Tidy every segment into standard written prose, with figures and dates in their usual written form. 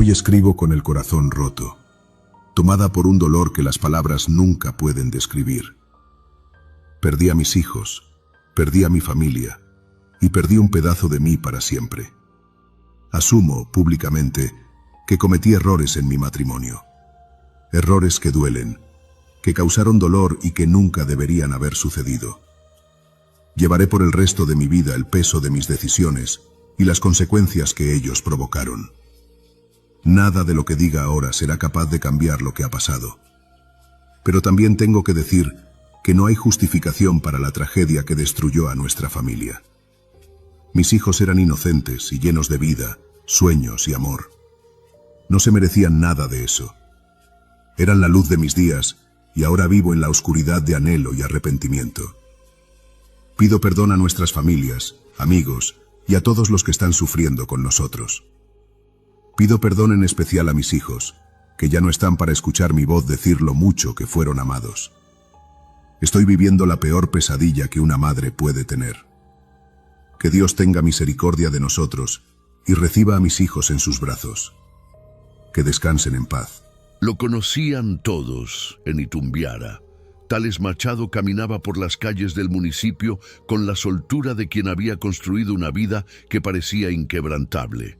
Hoy escribo con el corazón roto, tomada por un dolor que las palabras nunca pueden describir. Perdí a mis hijos, perdí a mi familia y perdí un pedazo de mí para siempre. Asumo, públicamente, que cometí errores en mi matrimonio. Errores que duelen, que causaron dolor y que nunca deberían haber sucedido. Llevaré por el resto de mi vida el peso de mis decisiones y las consecuencias que ellos provocaron. Nada de lo que diga ahora será capaz de cambiar lo que ha pasado. Pero también tengo que decir que no hay justificación para la tragedia que destruyó a nuestra familia. Mis hijos eran inocentes y llenos de vida, sueños y amor. No se merecían nada de eso. Eran la luz de mis días y ahora vivo en la oscuridad de anhelo y arrepentimiento. Pido perdón a nuestras familias, amigos y a todos los que están sufriendo con nosotros. Pido perdón en especial a mis hijos, que ya no están para escuchar mi voz decir lo mucho que fueron amados. Estoy viviendo la peor pesadilla que una madre puede tener. Que Dios tenga misericordia de nosotros y reciba a mis hijos en sus brazos. Que descansen en paz. Lo conocían todos en Itumbiara. Tales Machado caminaba por las calles del municipio con la soltura de quien había construido una vida que parecía inquebrantable.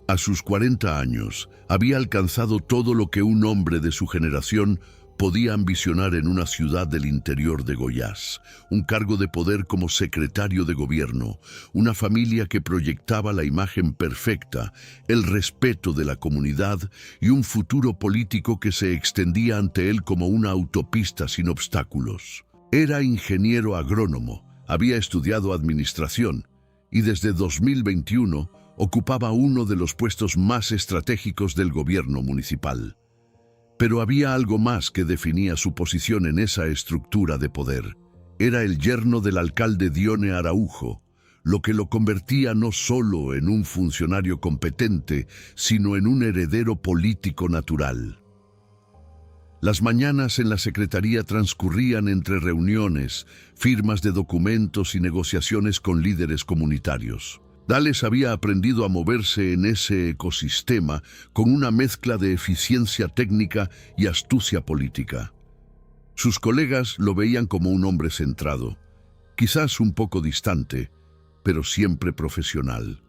A sus 40 años, había alcanzado todo lo que un hombre de su generación podía ambicionar en una ciudad del interior de Goiás, un cargo de poder como secretario de gobierno, una familia que proyectaba la imagen perfecta, el respeto de la comunidad y un futuro político que se extendía ante él como una autopista sin obstáculos. Era ingeniero agrónomo, había estudiado administración y desde 2021 ocupaba uno de los puestos más estratégicos del gobierno municipal. Pero había algo más que definía su posición en esa estructura de poder. Era el yerno del alcalde Dione Araujo, lo que lo convertía no solo en un funcionario competente, sino en un heredero político natural. Las mañanas en la secretaría transcurrían entre reuniones, firmas de documentos y negociaciones con líderes comunitarios. Dales había aprendido a moverse en ese ecosistema con una mezcla de eficiencia técnica y astucia política. Sus colegas lo veían como un hombre centrado, quizás un poco distante, pero siempre profesional.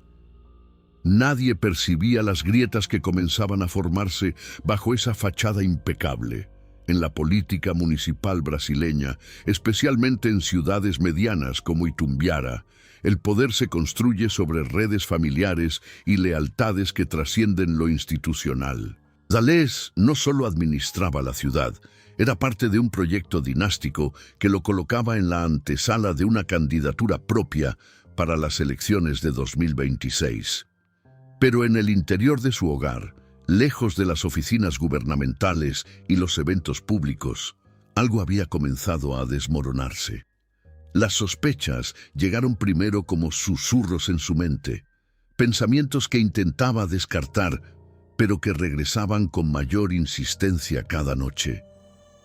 Nadie percibía las grietas que comenzaban a formarse bajo esa fachada impecable. En la política municipal brasileña, especialmente en ciudades medianas como Itumbiara, el poder se construye sobre redes familiares y lealtades que trascienden lo institucional. Dales no solo administraba la ciudad, era parte de un proyecto dinástico que lo colocaba en la antesala de una candidatura propia para las elecciones de 2026. Pero en el interior de su hogar, lejos de las oficinas gubernamentales y los eventos públicos, algo había comenzado a desmoronarse. Las sospechas llegaron primero como susurros en su mente, pensamientos que intentaba descartar, pero que regresaban con mayor insistencia cada noche.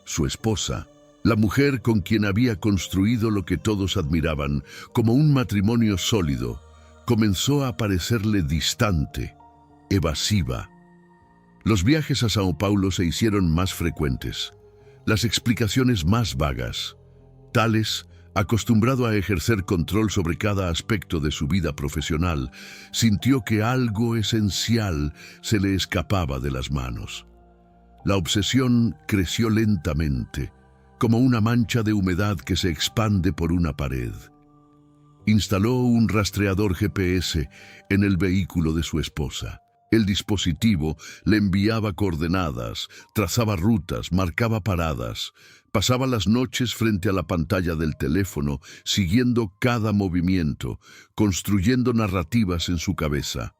Su esposa, la mujer con quien había construido lo que todos admiraban como un matrimonio sólido, comenzó a parecerle distante, evasiva. Los viajes a Sao Paulo se hicieron más frecuentes, las explicaciones más vagas. Tales, acostumbrado a ejercer control sobre cada aspecto de su vida profesional, sintió que algo esencial se le escapaba de las manos. La obsesión creció lentamente, como una mancha de humedad que se expande por una pared. Instaló un rastreador GPS en el vehículo de su esposa. El dispositivo le enviaba coordenadas, trazaba rutas, marcaba paradas. Pasaba las noches frente a la pantalla del teléfono, siguiendo cada movimiento, construyendo narrativas en su cabeza.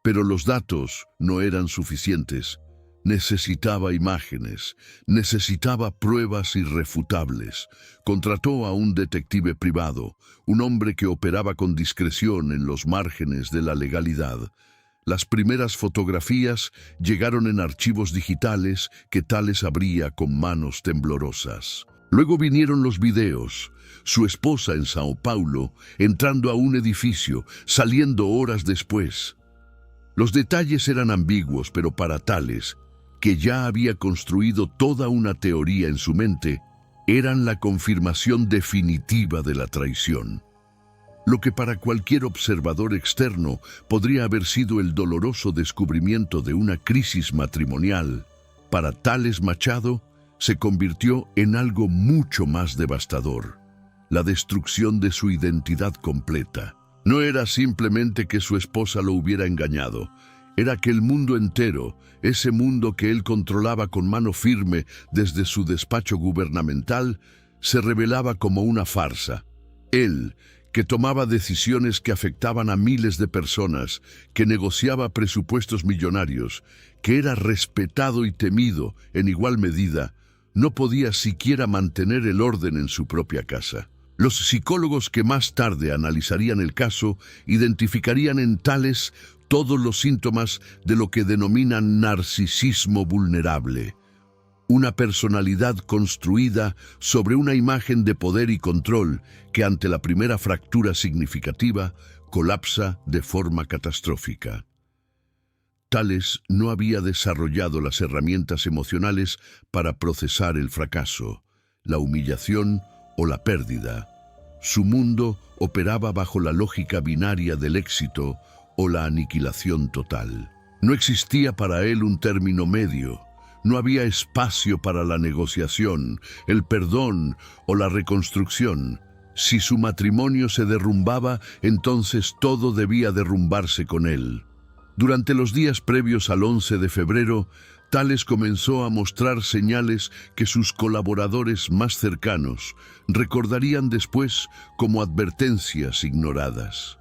Pero los datos no eran suficientes. Necesitaba imágenes, necesitaba pruebas irrefutables. Contrató a un detective privado, un hombre que operaba con discreción en los márgenes de la legalidad. Las primeras fotografías llegaron en archivos digitales que Tales abría con manos temblorosas. Luego vinieron los videos, su esposa en Sao Paulo, entrando a un edificio, saliendo horas después. Los detalles eran ambiguos, pero para Tales, que ya había construido toda una teoría en su mente, eran la confirmación definitiva de la traición. Lo que para cualquier observador externo podría haber sido el doloroso descubrimiento de una crisis matrimonial, para Tales Machado se convirtió en algo mucho más devastador: la destrucción de su identidad completa. No era simplemente que su esposa lo hubiera engañado, era que el mundo entero, ese mundo que él controlaba con mano firme desde su despacho gubernamental, se revelaba como una farsa. Él, que tomaba decisiones que afectaban a miles de personas, que negociaba presupuestos millonarios, que era respetado y temido en igual medida, no podía siquiera mantener el orden en su propia casa. Los psicólogos que más tarde analizarían el caso identificarían en Tales todos los síntomas de lo que denominan narcisismo vulnerable, una personalidad construida sobre una imagen de poder y control que ante la primera fractura significativa colapsa de forma catastrófica. Tales no había desarrollado las herramientas emocionales para procesar el fracaso, la humillación o la pérdida. Su mundo operaba bajo la lógica binaria del éxito o la aniquilación total. No existía para él un término medio. No había espacio para la negociación, el perdón o la reconstrucción. Si su matrimonio se derrumbaba, entonces todo debía derrumbarse con él. Durante los días previos al 11 de febrero, Tales comenzó a mostrar señales que sus colaboradores más cercanos recordarían después como advertencias ignoradas.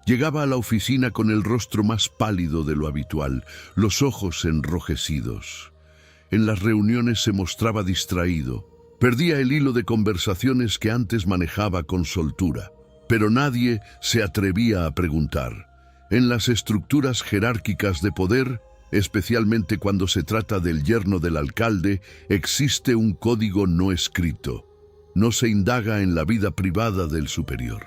Llegaba a la oficina con el rostro más pálido de lo habitual, los ojos enrojecidos. En las reuniones se mostraba distraído. Perdía el hilo de conversaciones que antes manejaba con soltura. Pero nadie se atrevía a preguntar. En las estructuras jerárquicas de poder, especialmente cuando se trata del yerno del alcalde, existe un código no escrito. No se indaga en la vida privada del superior.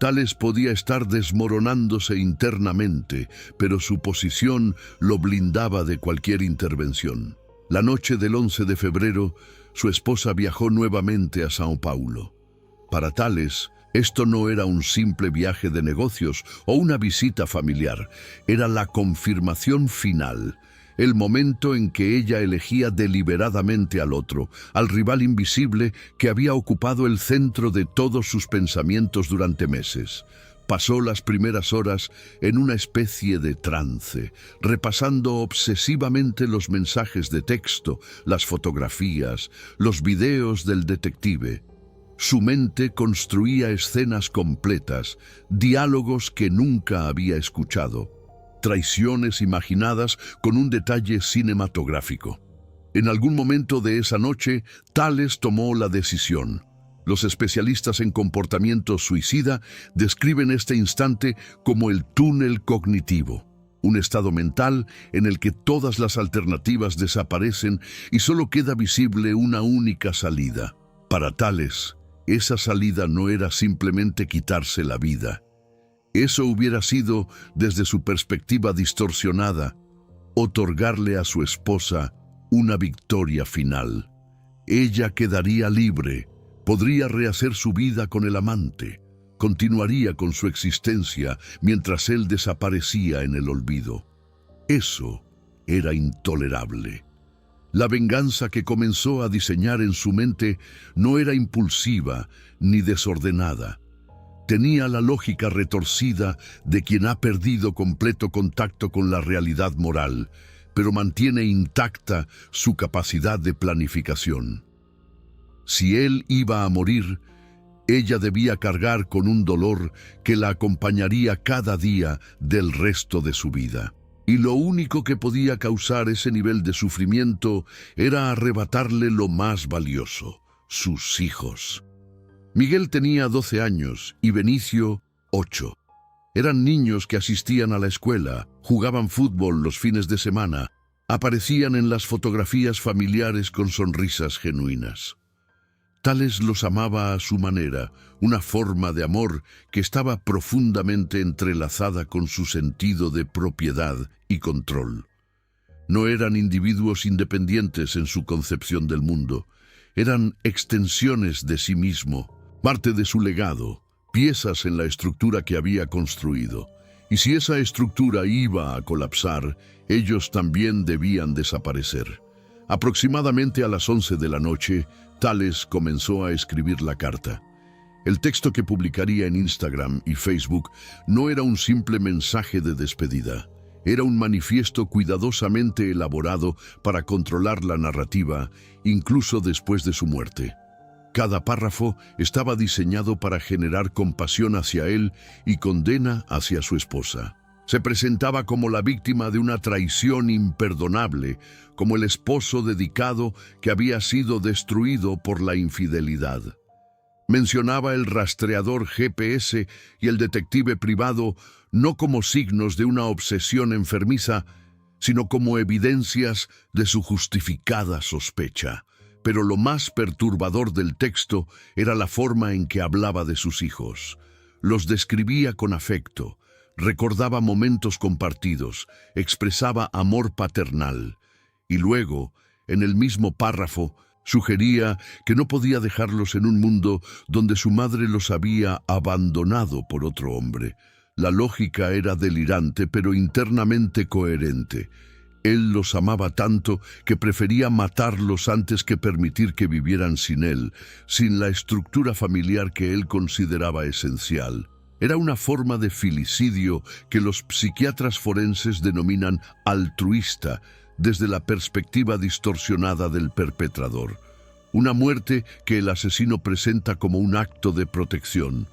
Tales podía estar desmoronándose internamente, pero su posición lo blindaba de cualquier intervención. La noche del 11 de febrero, su esposa viajó nuevamente a São Paulo. Para Tales, esto no era un simple viaje de negocios o una visita familiar, era la confirmación final, el momento en que ella elegía deliberadamente al otro, al rival invisible que había ocupado el centro de todos sus pensamientos durante meses. Pasó las primeras horas en una especie de trance, repasando obsesivamente los mensajes de texto, las fotografías, los videos del detective. Su mente construía escenas completas, diálogos que nunca había escuchado, traiciones imaginadas con un detalle cinematográfico. En algún momento de esa noche, Tales tomó la decisión. Los especialistas en comportamiento suicida describen este instante como el túnel cognitivo, un estado mental en el que todas las alternativas desaparecen y solo queda visible una única salida. Para Tales, esa salida no era simplemente quitarse la vida. Eso hubiera sido, desde su perspectiva distorsionada, otorgarle a su esposa una victoria final. Ella quedaría libre, podría rehacer su vida con el amante, continuaría con su existencia mientras él desaparecía en el olvido. Eso era intolerable. La venganza que comenzó a diseñar en su mente no era impulsiva ni desordenada. Tenía la lógica retorcida de quien ha perdido completo contacto con la realidad moral, pero mantiene intacta su capacidad de planificación. Si él iba a morir, ella debía cargar con un dolor que la acompañaría cada día del resto de su vida. Y lo único que podía causar ese nivel de sufrimiento era arrebatarle lo más valioso, sus hijos. Miguel tenía 12 años y Benicio 8. Eran niños que asistían a la escuela, jugaban fútbol los fines de semana, aparecían en las fotografías familiares con sonrisas genuinas. Tales los amaba a su manera, una forma de amor que estaba profundamente entrelazada con su sentido de propiedad y control. No eran individuos independientes en su concepción del mundo, eran extensiones de sí mismo, parte de su legado, piezas en la estructura que había construido. Y si esa estructura iba a colapsar, ellos también debían desaparecer. Aproximadamente a las 11 de la noche, Tales comenzó a escribir la carta. El texto que publicaría en Instagram y Facebook no era un simple mensaje de despedida. Era un manifiesto cuidadosamente elaborado para controlar la narrativa, incluso después de su muerte. Cada párrafo estaba diseñado para generar compasión hacia él y condena hacia su esposa. Se presentaba como la víctima de una traición imperdonable, como el esposo dedicado que había sido destruido por la infidelidad. Mencionaba el rastreador GPS y el detective privado no como signos de una obsesión enfermiza, sino como evidencias de su justificada sospecha. Pero lo más perturbador del texto era la forma en que hablaba de sus hijos. Los describía con afecto, recordaba momentos compartidos, expresaba amor paternal. Y luego, en el mismo párrafo, sugería que no podía dejarlos en un mundo donde su madre los había abandonado por otro hombre. La lógica era delirante, pero internamente coherente. Él los amaba tanto que prefería matarlos antes que permitir que vivieran sin él, sin la estructura familiar que él consideraba esencial. Era una forma de filicidio que los psiquiatras forenses denominan altruista, desde la perspectiva distorsionada del perpetrador. Una muerte que el asesino presenta como un acto de protección.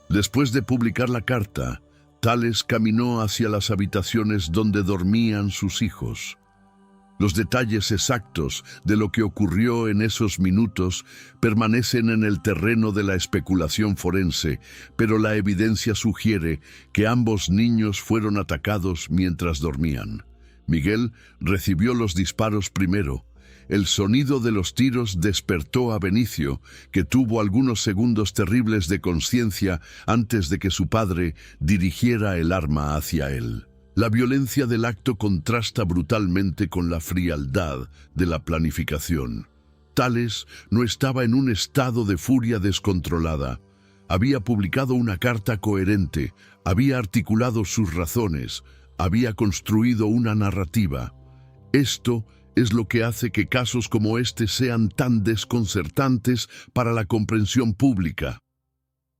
Después de publicar la carta, Tales caminó hacia las habitaciones donde dormían sus hijos. Los detalles exactos de lo que ocurrió en esos minutos permanecen en el terreno de la especulación forense, pero la evidencia sugiere que ambos niños fueron atacados mientras dormían. Miguel recibió los disparos primero. El sonido de los tiros despertó a Benicio, que tuvo algunos segundos terribles de conciencia antes de que su padre dirigiera el arma hacia él. La violencia del acto contrasta brutalmente con la frialdad de la planificación. Tales no estaba en un estado de furia descontrolada. Había publicado una carta coherente, había articulado sus razones, había construido una narrativa. Esto es lo que hace que casos como este sean tan desconcertantes para la comprensión pública.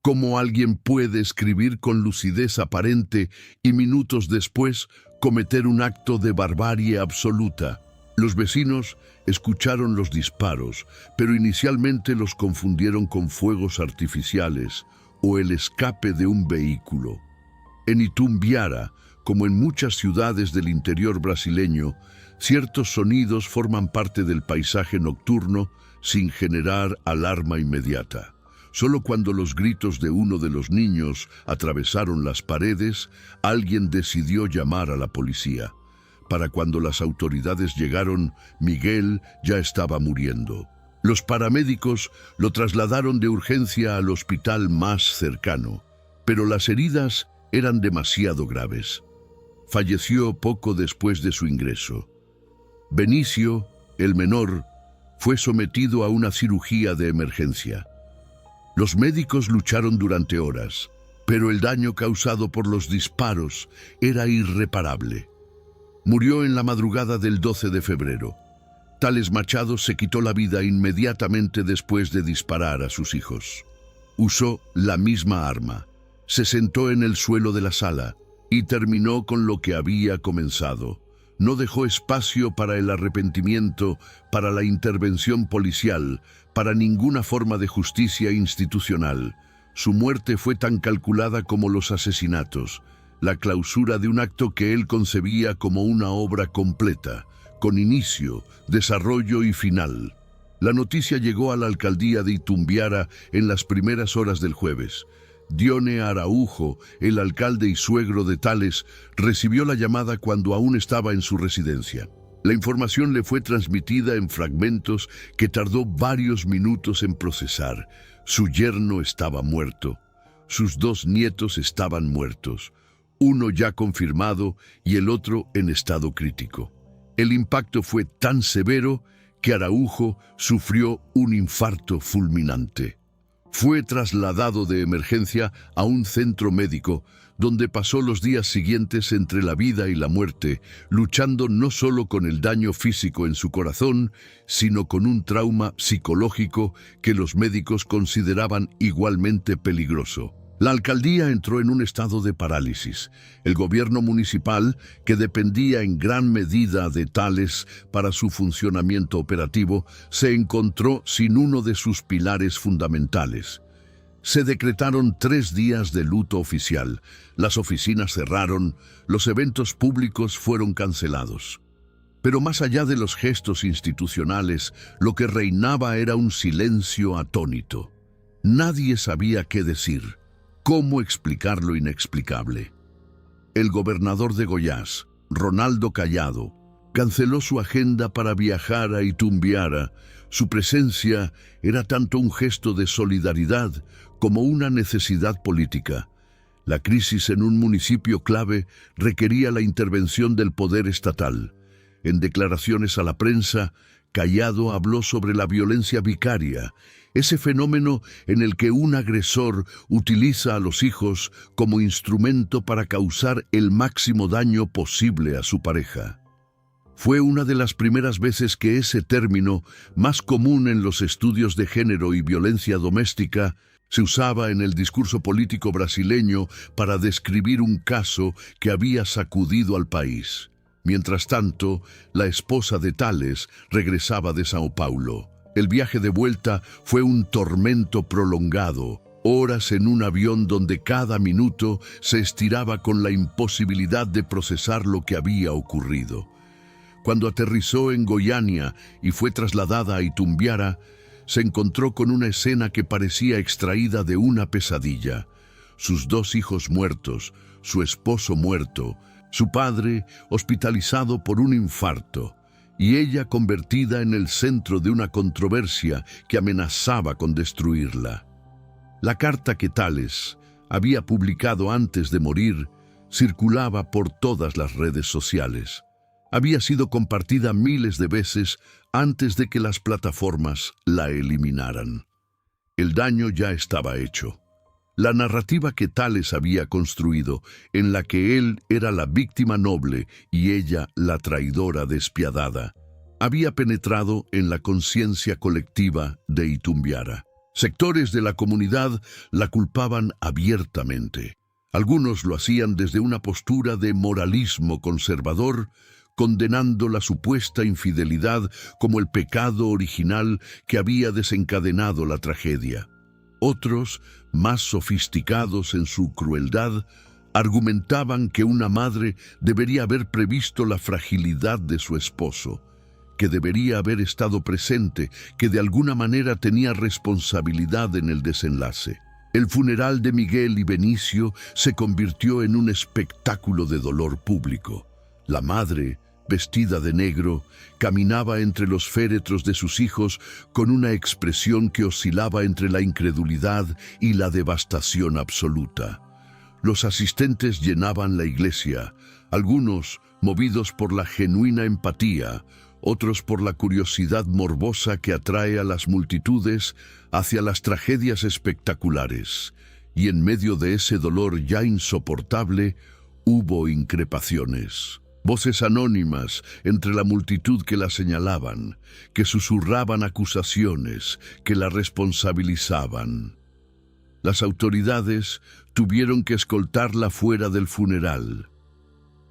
¿Cómo alguien puede escribir con lucidez aparente y minutos después cometer un acto de barbarie absoluta? Los vecinos escucharon los disparos, pero inicialmente los confundieron con fuegos artificiales o el escape de un vehículo. En Itumbiara, como en muchas ciudades del interior brasileño, ciertos sonidos forman parte del paisaje nocturno sin generar alarma inmediata. Solo cuando los gritos de uno de los niños atravesaron las paredes, alguien decidió llamar a la policía. Para cuando las autoridades llegaron, Miguel ya estaba muriendo. Los paramédicos lo trasladaron de urgencia al hospital más cercano, pero las heridas eran demasiado graves. Falleció poco después de su ingreso. Benicio, el menor, fue sometido a una cirugía de emergencia. Los médicos lucharon durante horas, pero el daño causado por los disparos era irreparable. Murió en la madrugada del 12 de febrero. Tales Machado se quitó la vida inmediatamente después de disparar a sus hijos. Usó la misma arma, se sentó en el suelo de la sala y terminó con lo que había comenzado. No dejó espacio para el arrepentimiento, para la intervención policial, para ninguna forma de justicia institucional. Su muerte fue tan calculada como los asesinatos, la clausura de un acto que él concebía como una obra completa, con inicio, desarrollo y final. La noticia llegó a la alcaldía de Itumbiara en las primeras horas del jueves. Dione Araujo, el alcalde y suegro de Tales, recibió la llamada cuando aún estaba en su residencia. La información le fue transmitida en fragmentos que tardó varios minutos en procesar. Su yerno estaba muerto. Sus 2 nietos estaban muertos, uno ya confirmado y el otro en estado crítico. El impacto fue tan severo que Araujo sufrió un infarto fulminante. Fue trasladado de emergencia a un centro médico donde pasó los días siguientes entre la vida y la muerte, luchando no solo con el daño físico en su corazón, sino con un trauma psicológico que los médicos consideraban igualmente peligroso. La alcaldía entró en un estado de parálisis. El gobierno municipal, que dependía en gran medida de Tales para su funcionamiento operativo, se encontró sin uno de sus pilares fundamentales. Se decretaron 3 días de luto oficial, las oficinas cerraron, los eventos públicos fueron cancelados. Pero más allá de los gestos institucionales, lo que reinaba era un silencio atónito. Nadie sabía qué decir. ¿Cómo explicar lo inexplicable? El gobernador de Goiás, Ronaldo Caiado, canceló su agenda para viajar a Itumbiara. Su presencia era tanto un gesto de solidaridad como una necesidad política. La crisis en un municipio clave requería la intervención del poder estatal. En declaraciones a la prensa, Caiado habló sobre la violencia vicaria, ese fenómeno en el que un agresor utiliza a los hijos como instrumento para causar el máximo daño posible a su pareja. Fue una de las primeras veces que ese término, más común en los estudios de género y violencia doméstica, se usaba en el discurso político brasileño para describir un caso que había sacudido al país. Mientras tanto, la esposa de Tales regresaba de Sao Paulo. El viaje de vuelta fue un tormento prolongado, horas en un avión donde cada minuto se estiraba con la imposibilidad de procesar lo que había ocurrido. Cuando aterrizó en Goiânia y fue trasladada a Itumbiara, se encontró con una escena que parecía extraída de una pesadilla. Sus 2 hijos muertos, su esposo muerto, su padre hospitalizado por un infarto, y ella convertida en el centro de una controversia que amenazaba con destruirla. La carta que Tales había publicado antes de morir circulaba por todas las redes sociales. Había sido compartida miles de veces antes de que las plataformas la eliminaran. El daño ya estaba hecho. La narrativa que Tales había construido, en la que él era la víctima noble y ella la traidora despiadada, había penetrado en la conciencia colectiva de Itumbiara. Sectores de la comunidad la culpaban abiertamente. Algunos lo hacían desde una postura de moralismo conservador, condenando la supuesta infidelidad como el pecado original que había desencadenado la tragedia. Otros, más sofisticados en su crueldad, argumentaban que una madre debería haber previsto la fragilidad de su esposo, que debería haber estado presente, que de alguna manera tenía responsabilidad en el desenlace. El funeral de Miguel y Benicio se convirtió en un espectáculo de dolor público. La madre, vestida de negro, caminaba entre los féretros de sus hijos con una expresión que oscilaba entre la incredulidad y la devastación absoluta. Los asistentes llenaban la iglesia, algunos movidos por la genuina empatía, otros por la curiosidad morbosa que atrae a las multitudes hacia las tragedias espectaculares. Y en medio de ese dolor ya insoportable, hubo increpaciones. Voces anónimas entre la multitud que la señalaban, que susurraban acusaciones, que la responsabilizaban. Las autoridades tuvieron que escoltarla fuera del funeral.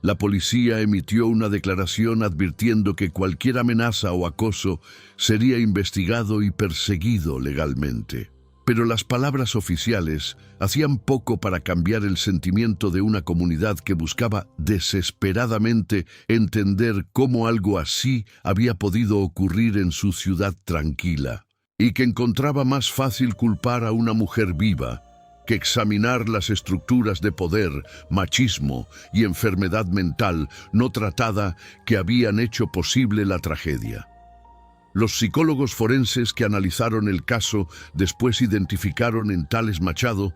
La policía emitió una declaración advirtiendo que cualquier amenaza o acoso sería investigado y perseguido legalmente. Pero las palabras oficiales hacían poco para cambiar el sentimiento de una comunidad que buscaba desesperadamente entender cómo algo así había podido ocurrir en su ciudad tranquila, y que encontraba más fácil culpar a una mujer viva que examinar las estructuras de poder, machismo y enfermedad mental no tratada que habían hecho posible la tragedia. Los psicólogos forenses que analizaron el caso después identificaron en Tales Machado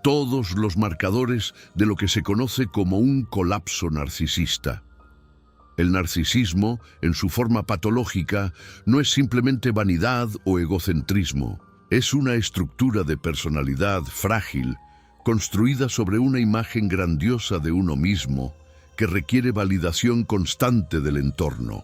todos los marcadores de lo que se conoce como un colapso narcisista. El narcisismo, en su forma patológica, no es simplemente vanidad o egocentrismo. Es una estructura de personalidad frágil, construida sobre una imagen grandiosa de uno mismo, que requiere validación constante del entorno.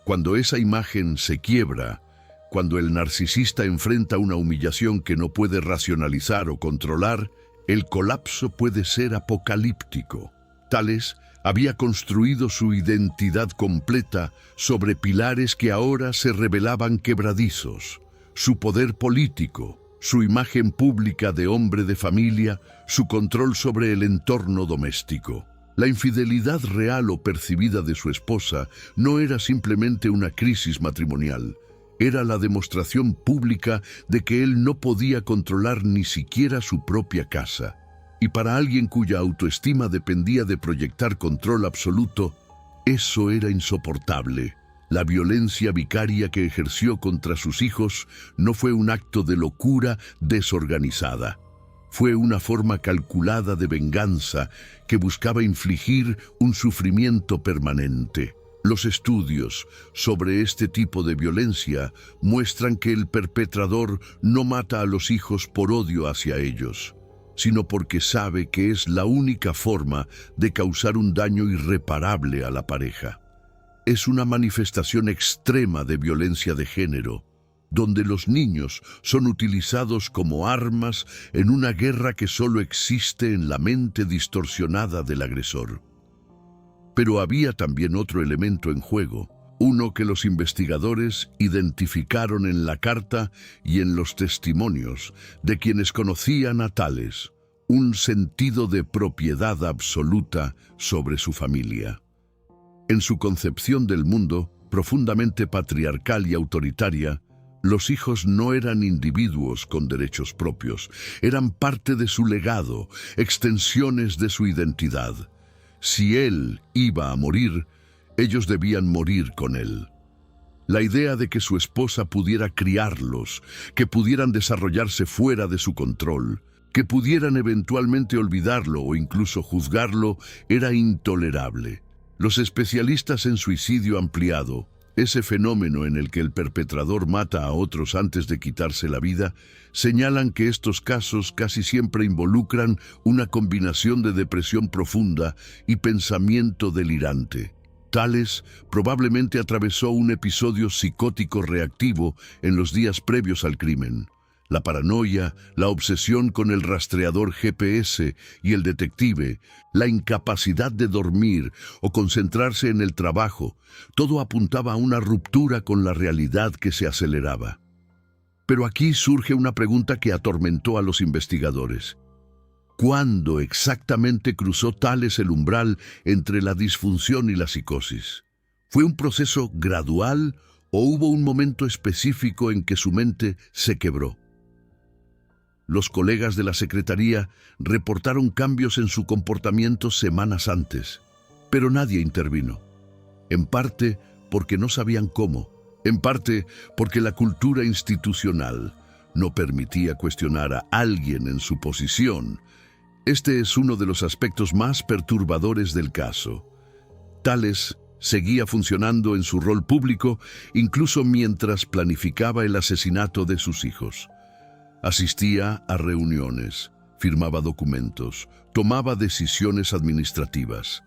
Cuando esa imagen se quiebra, cuando el narcisista enfrenta una humillación que no puede racionalizar o controlar, el colapso puede ser apocalíptico. Tales había construido su identidad completa sobre pilares que ahora se revelaban quebradizos: su poder político, su imagen pública de hombre de familia, su control sobre el entorno doméstico. La infidelidad real o percibida de su esposa no era simplemente una crisis matrimonial, era la demostración pública de que él no podía controlar ni siquiera su propia casa. Y para alguien cuya autoestima dependía de proyectar control absoluto, eso era insoportable. La violencia vicaria que ejerció contra sus hijos no fue un acto de locura desorganizada. Fue una forma calculada de venganza que buscaba infligir un sufrimiento permanente. Los estudios sobre este tipo de violencia muestran que el perpetrador no mata a los hijos por odio hacia ellos, sino porque sabe que es la única forma de causar un daño irreparable a la pareja. Es una manifestación extrema de violencia de género, donde los niños son utilizados como armas en una guerra que solo existe en la mente distorsionada del agresor. Pero había también otro elemento en juego, uno que los investigadores identificaron en la carta y en los testimonios de quienes conocían a Tales: un sentido de propiedad absoluta sobre su familia. En su concepción del mundo, profundamente patriarcal y autoritaria, los hijos no eran individuos con derechos propios, eran parte de su legado, extensiones de su identidad. Si él iba a morir, ellos debían morir con él. La idea de que su esposa pudiera criarlos, que pudieran desarrollarse fuera de su control, que pudieran eventualmente olvidarlo o incluso juzgarlo, era intolerable. Los especialistas en suicidio ampliado, ese fenómeno en el que el perpetrador mata a otros antes de quitarse la vida, señalan que estos casos casi siempre involucran una combinación de depresión profunda y pensamiento delirante. Tales probablemente atravesó un episodio psicótico reactivo en los días previos al crimen. La paranoia, la obsesión con el rastreador GPS y el detective, la incapacidad de dormir o concentrarse en el trabajo, todo apuntaba a una ruptura con la realidad que se aceleraba. Pero aquí surge una pregunta que atormentó a los investigadores. ¿Cuándo exactamente cruzó Tales el umbral entre la disfunción y la psicosis? ¿Fue un proceso gradual o hubo un momento específico en que su mente se quebró? Los colegas de la Secretaría reportaron cambios en su comportamiento semanas antes, pero nadie intervino. En parte porque no sabían cómo, en parte porque la cultura institucional no permitía cuestionar a alguien en su posición. Este es uno de los aspectos más perturbadores del caso. Tales seguía funcionando en su rol público incluso mientras planificaba el asesinato de sus hijos. Asistía a reuniones, firmaba documentos, tomaba decisiones administrativas.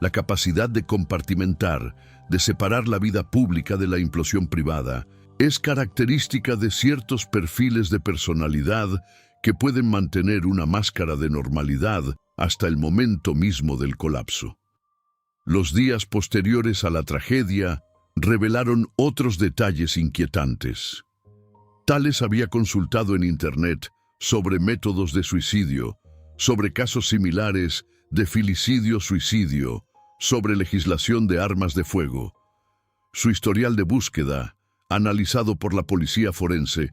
La capacidad de compartimentar, de separar la vida pública de la implosión privada, es característica de ciertos perfiles de personalidad que pueden mantener una máscara de normalidad hasta el momento mismo del colapso. Los días posteriores a la tragedia revelaron otros detalles inquietantes. Tales había consultado en Internet sobre métodos de suicidio, sobre casos similares de filicidio-suicidio, sobre legislación de armas de fuego. Su historial de búsqueda, analizado por la policía forense,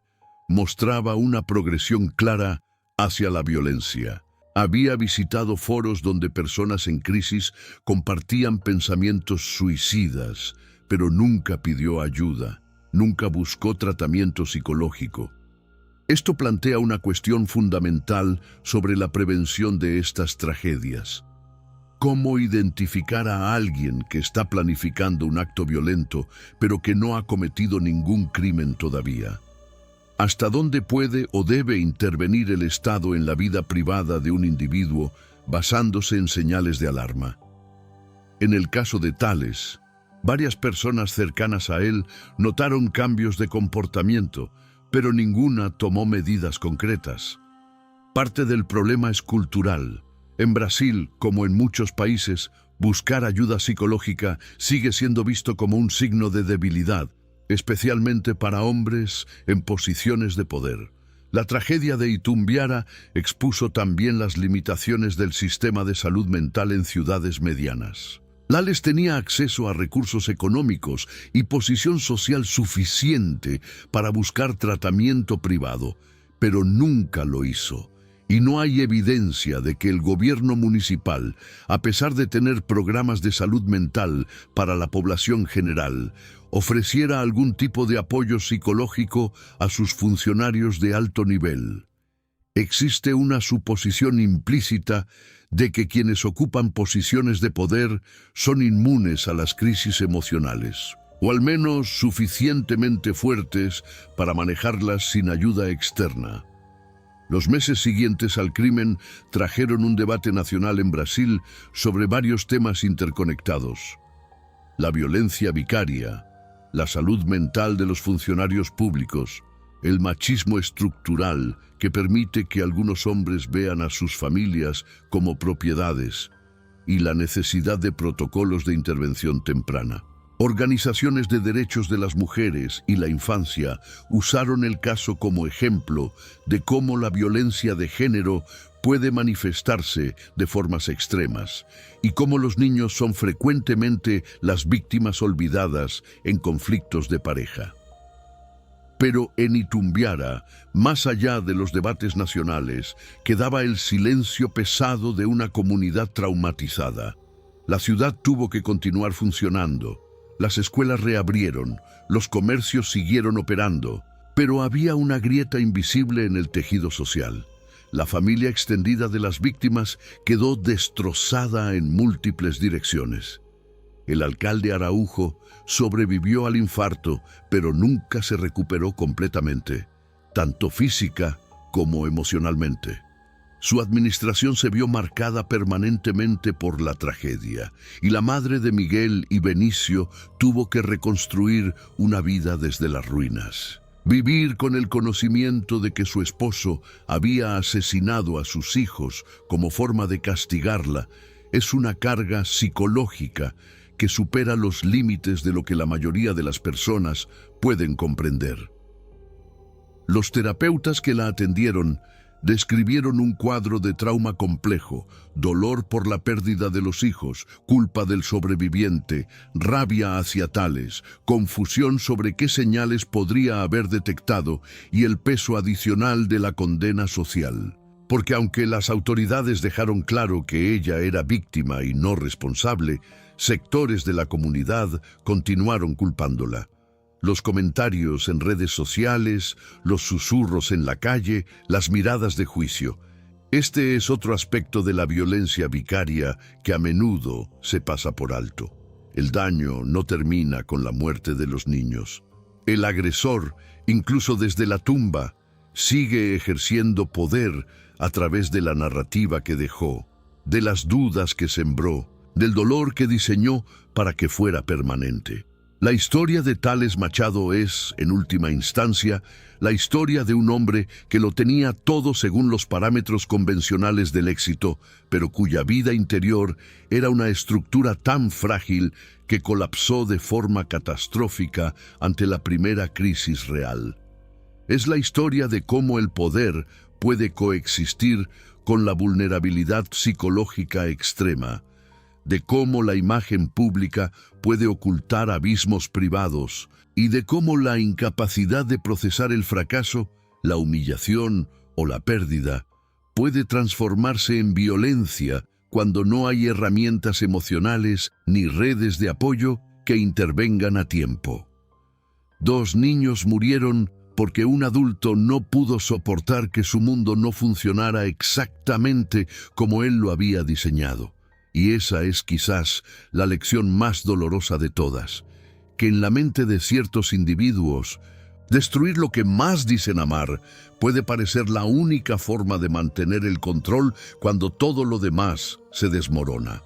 mostraba una progresión clara hacia la violencia. Había visitado foros donde personas en crisis compartían pensamientos suicidas, pero nunca pidió ayuda, nunca buscó tratamiento psicológico. Esto plantea una cuestión fundamental sobre la prevención de estas tragedias. ¿Cómo identificar a alguien que está planificando un acto violento, pero que no ha cometido ningún crimen todavía? ¿Hasta dónde puede o debe intervenir el Estado en la vida privada de un individuo basándose en señales de alarma? En el caso de Thales, varias personas cercanas a él notaron cambios de comportamiento, pero ninguna tomó medidas concretas. Parte del problema es cultural. En Brasil, como en muchos países, buscar ayuda psicológica sigue siendo visto como un signo de debilidad, especialmente para hombres en posiciones de poder. La tragedia de Itumbiara expuso también las limitaciones del sistema de salud mental en ciudades medianas. Thales tenía acceso a recursos económicos y posición social suficiente para buscar tratamiento privado, pero nunca lo hizo. Y no hay evidencia de que el gobierno municipal, a pesar de tener programas de salud mental para la población general, ofreciera algún tipo de apoyo psicológico a sus funcionarios de alto nivel. Existe una suposición implícita de que quienes ocupan posiciones de poder son inmunes a las crisis emocionales, o al menos suficientemente fuertes para manejarlas sin ayuda externa. Los meses siguientes al crimen trajeron un debate nacional en Brasil sobre varios temas interconectados: la violencia vicaria, la salud mental de los funcionarios públicos, el machismo estructural que permite que algunos hombres vean a sus familias como propiedades, y la necesidad de protocolos de intervención temprana. Organizaciones de derechos de las mujeres y la infancia usaron el caso como ejemplo de cómo la violencia de género puede manifestarse de formas extremas y cómo los niños son frecuentemente las víctimas olvidadas en conflictos de pareja. Pero en Itumbiara, más allá de los debates nacionales, quedaba el silencio pesado de una comunidad traumatizada. La ciudad tuvo que continuar funcionando. Las escuelas reabrieron, los comercios siguieron operando, pero había una grieta invisible en el tejido social. La familia extendida de las víctimas quedó destrozada en múltiples direcciones. El alcalde Araujo sobrevivió al infarto, pero nunca se recuperó completamente, tanto física como emocionalmente. Su administración se vio marcada permanentemente por la tragedia, y la madre de Miguel y Benicio tuvo que reconstruir una vida desde las ruinas. Vivir con el conocimiento de que su esposo había asesinado a sus hijos como forma de castigarla es una carga psicológica que supera los límites de lo que la mayoría de las personas pueden comprender. Los terapeutas que la atendieron describieron un cuadro de trauma complejo: dolor por la pérdida de los hijos, culpa del sobreviviente, rabia hacia Thales, confusión sobre qué señales podría haber detectado y el peso adicional de la condena social. Porque aunque las autoridades dejaron claro que ella era víctima y no responsable, sectores de la comunidad continuaron culpándola. Los comentarios en redes sociales, los susurros en la calle, las miradas de juicio. Este es otro aspecto de la violencia vicaria que a menudo se pasa por alto. El daño no termina con la muerte de los niños. El agresor, incluso desde la tumba, sigue ejerciendo poder a través de la narrativa que dejó, de las dudas que sembró, del dolor que diseñó para que fuera permanente. La historia de Thales Machado es, en última instancia, la historia de un hombre que lo tenía todo según los parámetros convencionales del éxito, pero cuya vida interior era una estructura tan frágil que colapsó de forma catastrófica ante la primera crisis real. Es la historia de cómo el poder puede coexistir con la vulnerabilidad psicológica extrema, de cómo la imagen pública puede ocultar abismos privados y de cómo la incapacidad de procesar el fracaso, la humillación o la pérdida puede transformarse en violencia cuando no hay herramientas emocionales ni redes de apoyo que intervengan a tiempo. 2 niños murieron porque un adulto no pudo soportar que su mundo no funcionara exactamente como él lo había diseñado. Y esa es quizás la lección más dolorosa de todas, que en la mente de ciertos individuos, destruir lo que más dicen amar puede parecer la única forma de mantener el control cuando todo lo demás se desmorona.